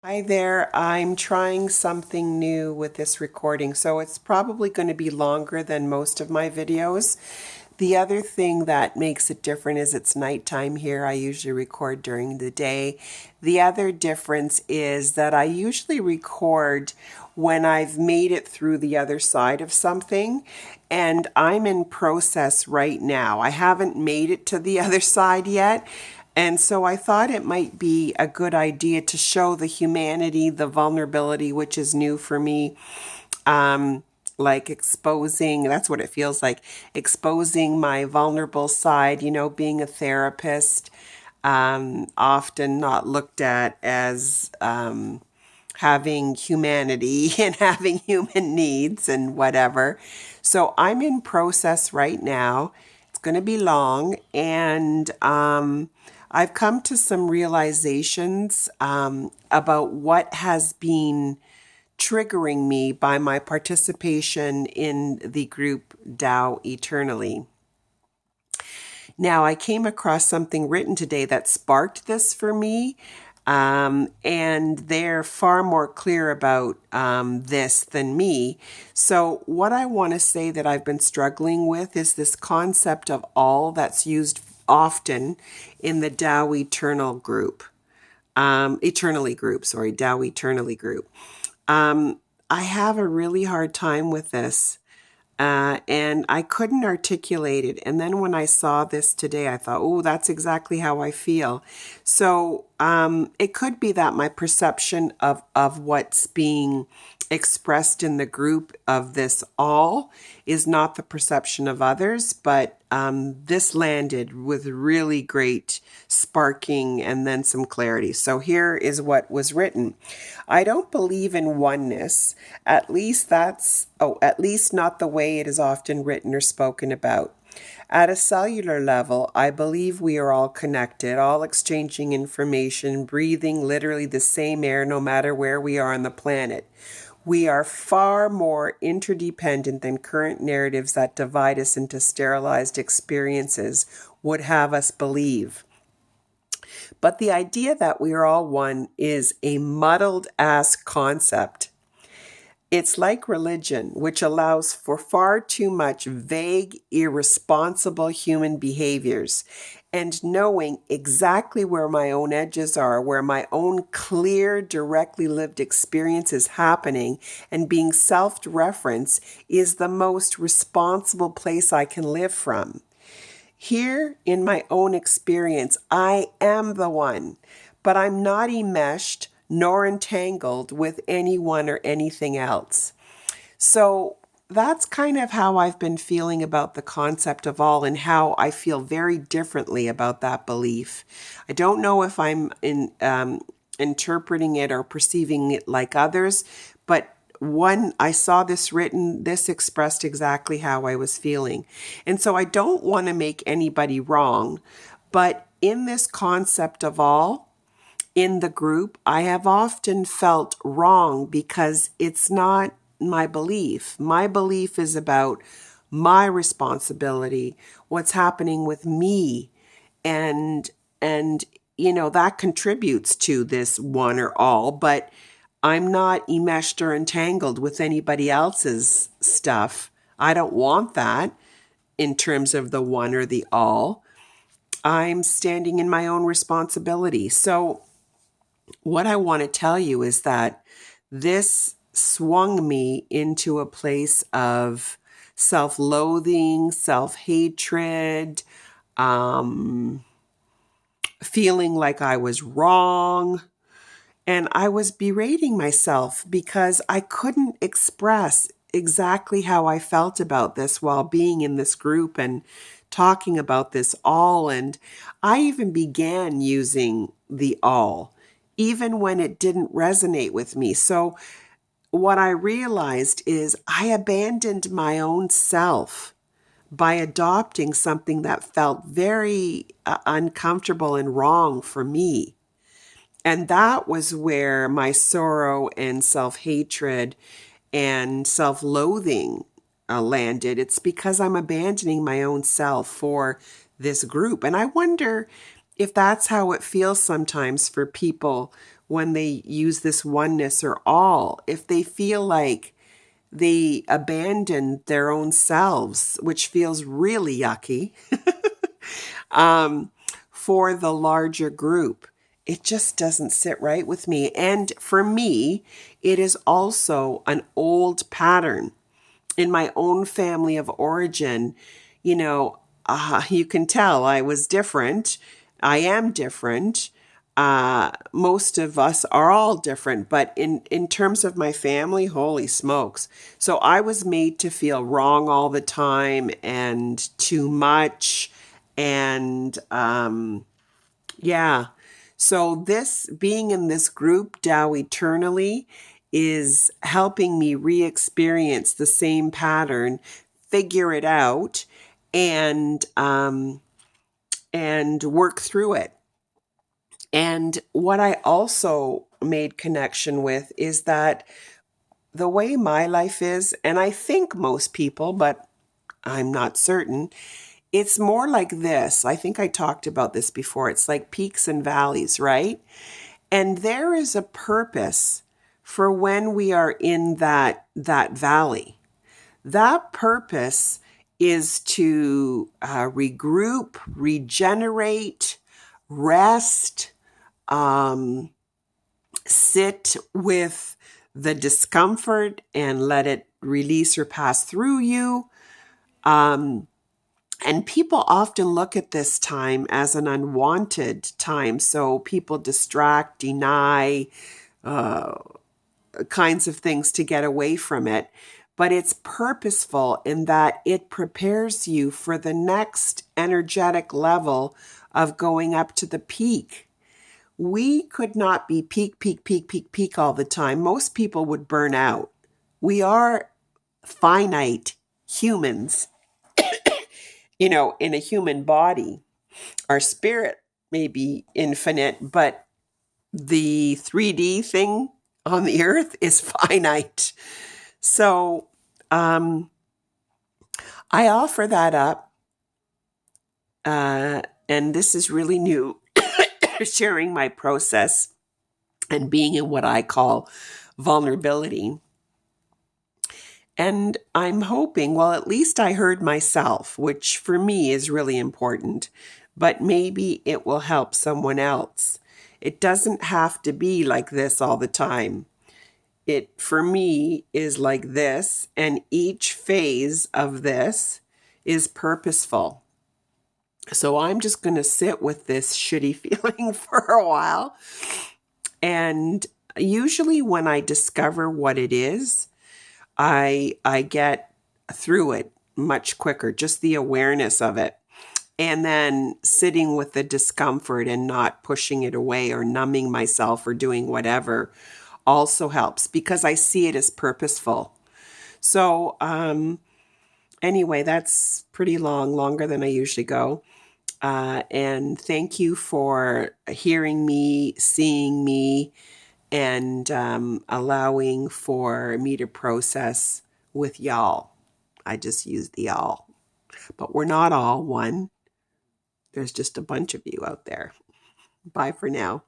Hi there. I'm trying something new with this recording, so it's probably going to be longer than most of my videos. The other thing that makes it different is it's nighttime here. I usually record during the day. The other difference is that I usually record when I've made it through the other side of something, and I'm in process right now. I haven't made it to the other side yet. And so I thought it might be a good idea to show the humanity, the vulnerability, which is new for me. Like exposing, that's what it feels like, exposing my vulnerable side, being a therapist, often not looked at as having humanity and having human needs and whatever. So I'm in process right now. It's going to be long, and I've come to some realizations about what has been triggering me by my participation in the group Tao Eternally. Now, I came across something written today that sparked this for me, and they're far more clear about this than me. So, what I want to say that I've been struggling with is this concept of all that's used often in the Tao Eternal group, Eternally group, sorry, Tao Eternally group. I have a really hard time with this. And I couldn't articulate it. And then when I saw this today, I thought, oh, that's exactly how I feel. So it could be that my perception of what's being expressed in the group of this all is not the perception of others, but this landed with really great sparking and then some clarity. So here is what was written. I don't believe in oneness. At least not the way it is often written or spoken about. At a cellular level, I believe we are all connected, all exchanging information, breathing literally the same air no matter where we are on the planet. We are far more interdependent than current narratives that divide us into sterilized experiences would have us believe. But the idea that we are all one is a muddled-ass concept. It's like religion, which allows for far too much vague, irresponsible human behaviors. And knowing exactly where my own edges are, where my own clear, directly lived experience is happening, and being self-reference is the most responsible place I can live from. Here, in my own experience, I am the one, but I'm not enmeshed nor entangled with anyone or anything else. So that's kind of how I've been feeling about the concept of all, and how I feel very differently about that belief. I don't know if I'm interpreting it or perceiving it like others, but I saw this written, this expressed exactly how I was feeling. And so I don't want to make anybody wrong, but in this concept of all, in the group, I have often felt wrong because it's not my belief. My belief is about my responsibility, what's happening with me, and that contributes to this one or all, but I'm not enmeshed or entangled with anybody else's stuff. I don't want that in terms of the one or the all. I'm standing in my own responsibility. So what I want to tell you is that this swung me into a place of self-loathing, self-hatred, feeling like I was wrong. And I was berating myself because I couldn't express exactly how I felt about this while being in this group and talking about this all. And I even began using the all, even when it didn't resonate with me. So what I realized is I abandoned my own self by adopting something that felt very uncomfortable and wrong for me. And that was where my sorrow and self-hatred and self-loathing landed. It's because I'm abandoning my own self for this group. And I wonder if that's how it feels sometimes for people when they use this oneness or all, if they feel like they abandoned their own selves, which feels really yucky, for the larger group. It just doesn't sit right with me. And for me, it is also an old pattern in my own family of origin. You can tell I was different. I am different. Most of us are all different, but in terms of my family, holy smokes. So I was made to feel wrong all the time and too much. And yeah. So this being in this group, Tao Eternally, is helping me re-experience the same pattern, figure it out, and work through it. And what I also made connection with is that the way my life is, and I think most people, but I'm not certain, it's more like this. I think I talked about this before. It's like peaks and valleys, right? And there is a purpose for when we are in that valley. That purpose is to regroup, regenerate, rest, sit with the discomfort and let it release or pass through you. And people often look at this time as an unwanted time. So people distract, deny, kinds of things to get away from it. But it's purposeful in that it prepares you for the next energetic level of going up to the peak. We could not be peak all the time. Most people would burn out. We are finite humans, in a human body. Our spirit may be infinite, but the 3D thing on the earth is finite. So I offer that up. And this is really new, sharing my process and being in what I call vulnerability. And I'm hoping, well, at least I heard myself, which for me is really important, but maybe it will help someone else. It doesn't have to be like this all the time. It, for me, is like this, and each phase of this is purposeful. So I'm just going to sit with this shitty feeling for a while. And usually when I discover what it is, I get through it much quicker, just the awareness of it. And then sitting with the discomfort and not pushing it away or numbing myself or doing whatever also helps because I see it as purposeful. So anyway, that's pretty longer than I usually go. And thank you for hearing me, seeing me, and allowing for me to process with y'all. I just used the y'all. But we're not all one. There's just a bunch of you out there. Bye for now.